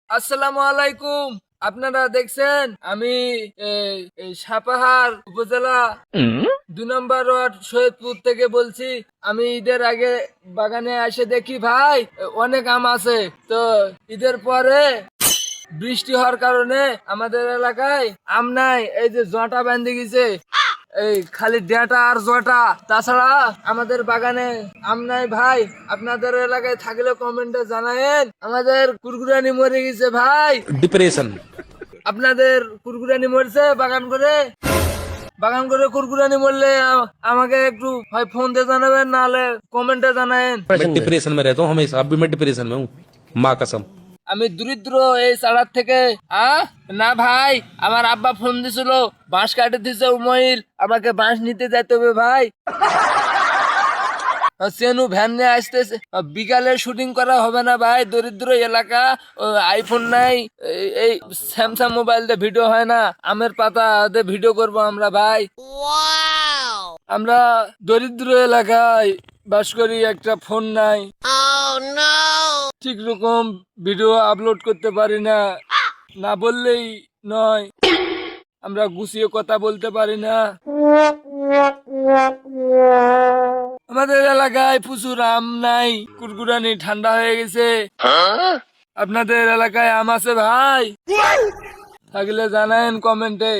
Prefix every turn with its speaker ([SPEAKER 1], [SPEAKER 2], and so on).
[SPEAKER 1] আসসালামু আলাইকুম। আপনারা দেখছেন আমি সাপাহার উপজেলা 2 নম্বর ওয়ার্ড সৈয়দপুর থেকে বলছি। আমি ঈদের আগে বাগানে এসে দেখি ভাই অনেক আম আছে। তো ঈদের পরে বৃষ্টি হওয়ার কারণে আমাদের এলাকায় আম নাই, এই যে জটা বেঁধে গেছে, এই খালি ডেটা আর জটা, তাছাড়া আমাদের বাগানে আম নাই ভাই। আপনাদের এলাকায় থাকলে কমেন্টে জানায়েন। আমাদের কুরকুরানি মরে গেছে ভাই।
[SPEAKER 2] डिप्रेशन।
[SPEAKER 1] আপনাদের কুরকুরানি মরছে বাগান করে কুরকুরানি মরলে আমাকে একটু হয় ফোন দিয়ে জানাবেন, নাহলে কমেন্টে জানায়েন।
[SPEAKER 2] मैं डिप्रेशन में रहता हूँ हमेशा, अब भी मैं डिप्रेशन में हूँ, माँ कसम।
[SPEAKER 1] আমি দরিদ্র এই চালার থেকে। না ভাই, আমার আব্বা ফোন দিছিল, বাঁশ কাটে দিছে উমইল, আমাকে বাঁশ নিতে যেতে হবে ভাই। সেনু ভ্যান নিয়ে আসতেছে, বিকালে শুটিং করা হবে না ভাই, দরিদ্র এলাকা, আইফোন নাই, এই স্যামসাং মোবাইল দিয়ে ভিডিও হয় না, আমের পাতা দিয়ে ভিডিও করব আমরা ভাই। আমরা দরিদ্র এলাকায় বাস করি, একটা ফোন নাই, ঠিক রকম ভিডিও আপলোড করতে পারি না, না বললেই নয়, আমরা গুছিয়ে কথা বলতে পারি না। আমাদের এলাকায় প্রচুর আম নাই, কুরকুরানি ঠান্ডা হয়ে গেছে। আপনাদের এলাকায় আম আছে ভাই? থাকলে জানায়েন কমেন্টে।